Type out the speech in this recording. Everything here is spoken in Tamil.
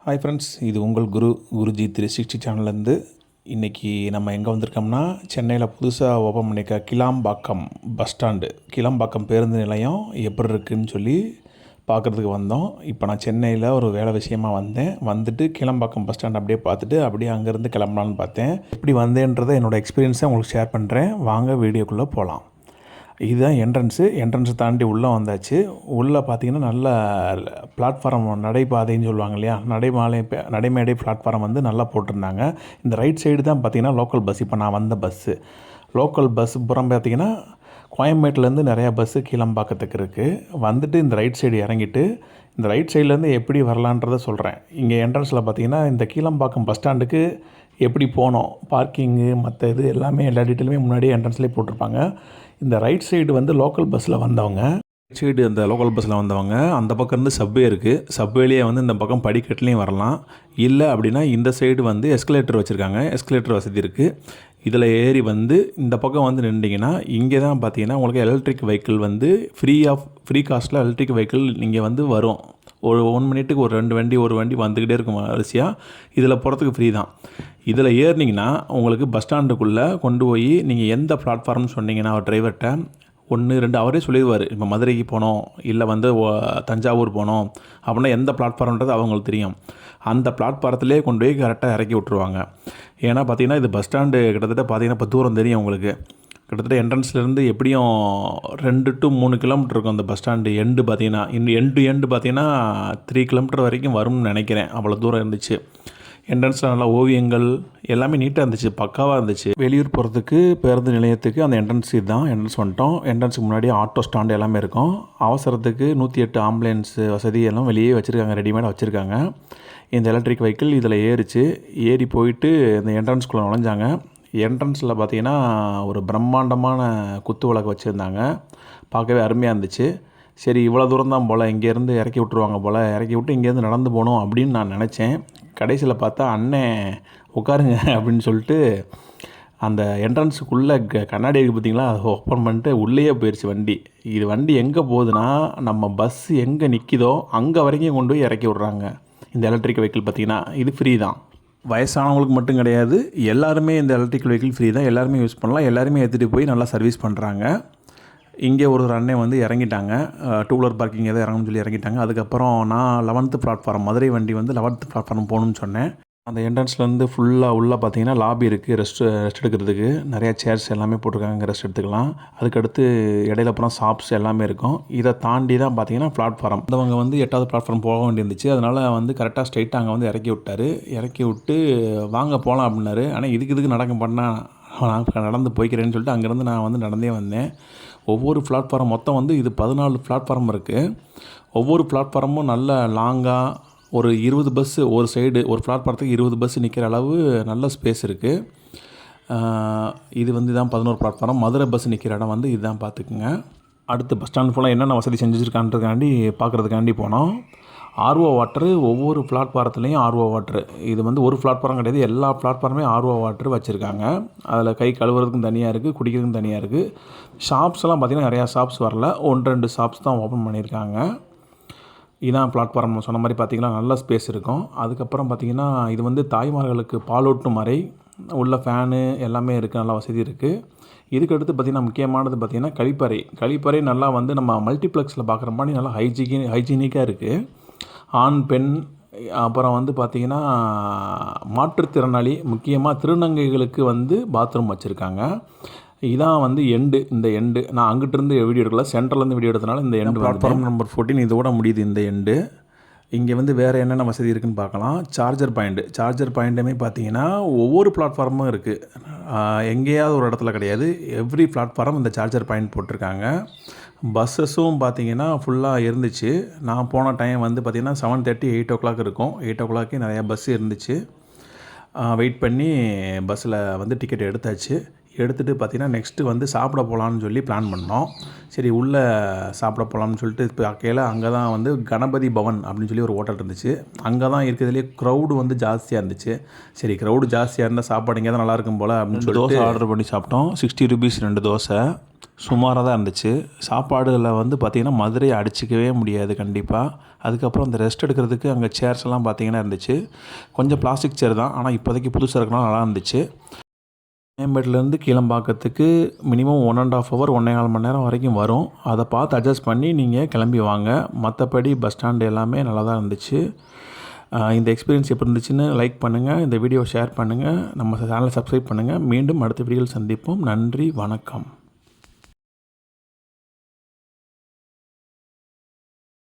ஹாய் ஃப்ரெண்ட்ஸ், இது உங்கள் குருஜி 360 சேனல்லேருந்து. இன்றைக்கி நம்ம எங்கே வந்திருக்கோம்னா, சென்னையில் புதுசாக ஓப்பன் பண்ணியிருக்க கிளாம்பாக்கம் பஸ் ஸ்டாண்டு, கிளாம்பாக்கம் பேருந்து நிலையம் எப்படி இருக்குதுன்னு சொல்லி பார்க்குறதுக்கு வந்தோம். இப்போ நான் சென்னையில் ஒரு வேலை விஷயமாக வந்துட்டு கிளாம்பாக்கம் பஸ் ஸ்டாண்ட் அப்படியே பார்த்துட்டு அப்படியே அங்கேருந்து கிளம்பலான்னு பார்த்தேன். எப்படி வந்தேன்றதை என்னோடய எக்ஸ்பீரியன்ஸை உங்களுக்கு ஷேர் பண்ணுறேன். வாங்க வீடியோக்குள்ளே போகலாம். இதுதான் என்ட்ரன்ஸு தாண்டி உள்ளே வந்தாச்சு. உள்ளே பார்த்திங்கன்னா நல்ல பிளாட்ஃபார்ம், நடைபாதைன்னு சொல்லுவாங்க இல்லையா, நடைமேடை பிளாட்ஃபார்ம் வந்து நல்லா போட்டிருந்தாங்க. இந்த ரைட் சைடு தான் பார்த்திங்கன்னா லோக்கல் பஸ். இப்போ நான் வந்த பஸ்ஸு லோக்கல் பஸ் புறம் பார்த்திங்கன்னா கோயம்பேட்டிலேருந்து நிறையா பஸ்ஸு கீழம்பாக்கத்துக்கு இருக்குது. வந்துட்டு இந்த ரைட் சைடு இறங்கிட்டு இந்த ரைட் சைட்லேருந்து எப்படி வரலான்றதை சொல்கிறேன். இங்கே என்ட்ரன்ஸில் பார்த்திங்கன்னா இந்த கீழம்பாக்கம் பஸ் ஸ்டாண்டுக்கு எப்படி போனோம், பார்க்கிங்கு மற்ற இது எல்லாமே எல்லா டீட்டெயிலுமே முன்னாடியே என்ட்ரன்ஸ்லேயே போட்டிருப்பாங்க. இந்த ரைட் சைடு வந்து லோக்கல் பஸ்ஸில் வந்தவங்க, ரைட் சைடு அந்த லோக்கல் பஸ்ஸில் வந்தவங்க அந்த பக்கம் இருந்து சப்வே இருக்குது. சப்வேலேயே வந்து இந்த பக்கம் படிக்கட்டுலேயும் வரலாம். இல்லை அப்படின்னா இந்த சைடு வந்து எஸ்கலேட்டர் வச்சுருக்காங்க, எஸ்கலேட்டர் வசதி இருக்குது. இதில் ஏறி வந்து இந்த பக்கம் வந்து நின்றிங்கன்னா இங்கே தான் பார்த்தீங்கன்னா உங்களுக்கு எலக்ட்ரிக் வெஹிக்கிள் வந்து ஃப்ரீ காஸ்ட்டில் எலக்ட்ரிக் வெஹிக்கிள் இங்கே வந்து வரும். ஒரு 1 மினிட்டுக்கு ஒரு வண்டி வந்துக்கிட்டே இருக்கும் வரிசையாக. இதில் போகிறதுக்கு ஃப்ரீ தான். இதில் ஏறினீங்கன்னா உங்களுக்கு பஸ் ஸ்டாண்டுக்குள்ளே கொண்டு போய் நீங்கள் எந்த பிளாட்ஃபார்ம்னு சொன்னீங்கன்னா அவர் டிரைவர்கிட்ட 1, 2 அவரே சொல்லிடுவார். இப்போ மதுரைக்கு போனோம், இல்லை வந்து தஞ்சாவூர் போனோம் அப்படின்னா எந்த பிளாட்ஃபார்ம்ன்றது அவங்களுக்கு தெரியும். அந்த பிளாட்ஃபாரத்திலே கொண்டு போய் கரெக்டாக இறக்கி விட்ருவாங்க. ஏன்னா பார்த்தீங்கன்னா இது பஸ் ஸ்டாண்டு கிட்டத்தட்ட பார்த்தீங்கன்னா இப்போ தூரம் தெரியும் உங்களுக்கு. கிட்டத்தட்ட என்ட்ரன்ஸ்லேருந்து எப்படியும் 2 to 3 கிலோமீட்டர் இருக்கும் அந்த பஸ் ஸ்டாண்டு. எண்டு பார்த்தீங்கன்னா எண்டு பார்த்தீங்கன்னா 3 கிலோமீட்டர் வரைக்கும் வரும்னு நினைக்கிறேன். அவ்வளோ தூரம் இருந்துச்சு. என்ட்ரன்ஸில் நல்லா ஓவியங்கள் எல்லாமே நீட்டாக இருந்துச்சு, பக்காவாக இருந்துச்சு. வெளியூர் போகிறதுக்கு பேருந்து நிலையத்துக்கு அந்த என்ட்ரன்ஸ் இதுதான். என்ட்ரன்ஸ் வந்துட்டோம். என்ட்ரன்ஸுக்கு முன்னாடி ஆட்டோ ஸ்டாண்டு எல்லாமே இருக்கும். அவசரத்துக்கு 108 ஆம்புலன்ஸ் வசதி எல்லாம் வெளியே வச்சுருக்காங்க, ரெடிமேடாக வச்சுருக்காங்க. இந்த எலக்ட்ரிக் வெஹிக்கிள் இதில் ஏறி போயிட்டு இந்த என்ட்ரன்ஸ்குள்ளே நுழைஞ்சாங்க. என்ட்ரன்ஸில் பார்த்திங்கன்னா ஒரு பிரம்மாண்டமான குத்து விளக்கு வச்சுருந்தாங்க. பார்க்கவே அருமையாக இருந்துச்சு. சரி, இவ்வளோ தூரம் தான் போல், இங்கேருந்து இறக்கி விட்ருவாங்க போல், இறக்கி விட்டு இங்கேருந்து நடந்து போகணும் அப்படின்னு நான் நினச்சேன். கடைசியில் பார்த்தா அண்ணன் உட்காருங்க அப்படின்னு சொல்லிட்டு அந்த என்ட்ரன்ஸுக்குள்ளே கண்ணாடி இருக்குது பார்த்திங்களா, அதை ஓப்பன் பண்ணிட்டு உள்ளேயே போயிடுச்சு வண்டி. இது வண்டி எங்கே போகுதுன்னா, நம்ம பஸ் எங்கே நிற்கிதோ அங்கே வரைக்கும் கொண்டு போய் இறக்கி விட்றாங்க. இந்த எலக்ட்ரிக் வெஹிக்கிள் பார்த்திங்கன்னா இது ஃப்ரீ தான். வயசானவங்களுக்கு மட்டும் கிடையாது, எல்லாருமே இந்த எலக்ட்ரிக் வெஹிக்கிள் ஃப்ரீ தான். எல்லாருமே யூஸ் பண்ணலாம். எல்லாருமே எடுத்துகிட்டு போய் நல்லா சர்வீஸ் பண்ணுறாங்க. இங்கே ஒரு அண்ணன் வந்து இறங்கிட்டாங்க. 2 வீலர் பார்க்கிங் எதாவது இறங்கணும்னு சொல்லி இறங்கிட்டாங்க. அதுக்கப்புறம் நான் 11th பிளாட்ஃபார்ம், மதுரை வண்டி வந்து 11th பிளாட்ஃபார்ம் போகணுன்னு சொன்னேன். அந்த என்ட்ரன்ஸ்லேருந்து ஃபுல்லாக உள்ளே பார்த்தீங்கன்னா லாபி இருக்குது, ரெஸ்ட் எடுக்கிறதுக்கு நிறையா சேர்ஸ் எல்லாமே போட்டிருக்காங்க, ரெஸ்ட் எடுத்துக்கலாம். அதுக்கடுத்து இடையில அப்புறம் ஷாப்ஸ் எல்லாமே இருக்கும். இதை தாண்டி தான் பார்த்தீங்கன்னா பிளாட்ஃபார்ம். அவங்க வந்து 8வது பிளாட்ஃபார்ம் போக வேண்டியிருந்துச்சு. அதனால் வந்து கரெக்டாக ஸ்ட்ரைட்டாக அங்கே வந்து இறக்கி விட்டார். இறக்கி விட்டு வாங்க போகலாம் அப்படின்னாரு. ஆனால் இதுக்கு நடக்க பண்ணால் நான் நடந்து போய்க்கிறேன்னு சொல்லிட்டு அங்கேருந்து நான் வந்து நடந்தே வந்தேன். ஒவ்வொரு பிளாட்ஃபார்ம் மொத்தம் வந்து இது 14 பிளாட்ஃபார்ம் இருக்குது. ஒவ்வொரு பிளாட்ஃபார்மும் நல்ல லாங்காக ஒரு 20 பஸ்ஸு ஒரு சைடு, ஒரு பிளாட்ஃபாரத்துக்கு 20 பஸ்ஸு நிற்கிற அளவு நல்ல ஸ்பேஸ் இருக்குது. இது வந்து இதான் 11 பிளாட்ஃபார்ம். மதுரை பஸ் நிற்கிற இடம் வந்து இதுதான், பார்த்துக்குங்க. அடுத்து பஸ் ஸ்டாண்ட் ஃபுல்லாக என்னென்ன வசதி செஞ்சுருக்கான்றதுக்காண்டி பார்க்குறதுக்காண்டி போனோம். ஆர்ஓ வாட்டரு, ஒவ்வொரு பிளாட்ஃபாரத்துலேயும் ஆர்ஓ வாட்ரு. இது வந்து ஒரு பிளாட்ஃபாரம் கிடையாது, எல்லா பிளாட்ஃபார்மே ஆர்ஓ வாட்ரு வச்சுருக்காங்க. அதில் கை கழுவுறதுக்கும் தனியாக இருக்குது, குடிக்கிறதுக்கும் தனியாக இருக்குது. ஷாப்ஸ்லாம் பார்த்திங்கன்னா நிறையா ஷாப்ஸ் வரல, 1-2 ஷாப்ஸ் தான் ஓப்பன் பண்ணியிருக்காங்க. இதான் பிளாட்ஃபார்ம் சொன்ன மாதிரி பார்த்திங்கன்னா நல்ல ஸ்பேஸ் இருக்கும். அதுக்கப்புறம் பார்த்திங்கன்னா இது வந்து தாய்மார்களுக்கு பாலூட்டும் அறை, உள்ள ஃபேனு எல்லாமே இருக்குது, நல்லா வசதி இருக்குது. இதுக்கடுத்து பார்த்திங்கன்னா முக்கியமானது பார்த்திங்கன்னா கழிப்பறை நல்லா வந்து நம்ம மல்டிப்ளெக்ஸில் பார்க்குற மாதிரி நல்லா ஹைஜீனிக்காக இருக்குது. ஆண் பெண் அப்புறம் வந்து பார்த்திங்கன்னா மாற்றுத்திறனாளி, முக்கியமாக திருநங்கைகளுக்கு வந்து பாத்ரூம் வச்சுருக்காங்க. இதான் வந்து இந்த எண்டு நான் அங்கிட்டிருந்து வீடியோ எடுக்கல, சென்ட்ரலேருந்து வீடியோ எடுத்தனால இந்த எண்டு பிளாட்ஃபார்ம் நம்பர் 14 இதோட முடியுது இந்த எண்டு. இங்கே வந்து வேறு என்னென்ன வசதி இருக்குதுன்னு பார்க்கலாம். சார்ஜர் பாயிண்ட்டுமே பார்த்தீங்கன்னா ஒவ்வொரு பிளாட்ஃபார்மும் இருக்குது. எங்கேயாவது ஒரு இடத்துல கிடையாது, எவ்ரி பிளாட்ஃபார்ம் இந்த சார்ஜர் பாயிண்ட் போட்டிருக்காங்க. பஸ்ஸஸும் பார்த்திங்கன்னா ஃபுல்லாக இருந்துச்சு. நான் போன டைம் வந்து பார்த்திங்கன்னா 7:30 8 o'clock இருக்கும். 8 o'clock நிறையா பஸ்ஸு இருந்துச்சு. வெயிட் பண்ணி பஸ்ஸில் வந்து டிக்கெட் எடுத்துகிட்டு பார்த்திங்கன்னா நெக்ஸ்ட்டு வந்து சாப்பிட போகலான்னு சொல்லி பிளான் பண்ணோம். சரி, உள்ளே சாப்பிட போகலான்னு சொல்லிட்டு பார்க்கையில் அங்கே தான் வந்து கணபதி பவன் அப்படின்னு சொல்லி ஒரு ஹோட்டல் இருந்துச்சு. அங்கே தான் இருக்கிறதுலேயே க்ரௌடு வந்து ஜாஸ்தியாக இருந்துச்சு. சரி, க்ரௌடு ஜாஸ்தியாக இருந்தால் சாப்பாடு இங்கே தான் நல்லாயிருக்கும் போல் அப்படின்னு சொல்லி தோசை ஆர்டர் பண்ணி சாப்பிட்டோம். 60 rupees 2 தோசை. சுமாராக தான் இருந்துச்சு. சாப்பாடுல வந்து பார்த்திங்கன்னா மதுரையை அடிச்சிக்கவே முடியாது கண்டிப்பாக. அதுக்கப்புறம் அந்த ரெஸ்ட் எடுக்கிறதுக்கு அங்கே சேர்ஸ் எல்லாம் பார்த்திங்கன்னா இருந்துச்சு. கொஞ்சம் பிளாஸ்டிக் சேர் தான், ஆனால் இப்போதைக்கு புதுசாக இருக்கனால நல்லா இருந்துச்சு. மேம்பேட்லேருந்து கீழம்பாக்கத்துக்கு மினிமம் 1½ ஹவர் 1¼ மணி நேரம் வரைக்கும் வரும். அதை பார்த்து அட்ஜஸ்ட் பண்ணி நீங்கள் கிளம்பி வாங்க. மற்றபடி பஸ் ஸ்டாண்டு எல்லாமே நல்லா தான் இருந்துச்சு. இந்த எக்ஸ்பீரியன்ஸ் எப்படி இருந்துச்சுன்னு லைக் பண்ணுங்கள், இந்த வீடியோவை ஷேர் பண்ணுங்கள், நம்ம சேனலை சப்ஸ்கிரைப் பண்ணுங்கள். மீண்டும் அடுத்த வீடியோவில் சந்திப்போம். நன்றி, வணக்கம்.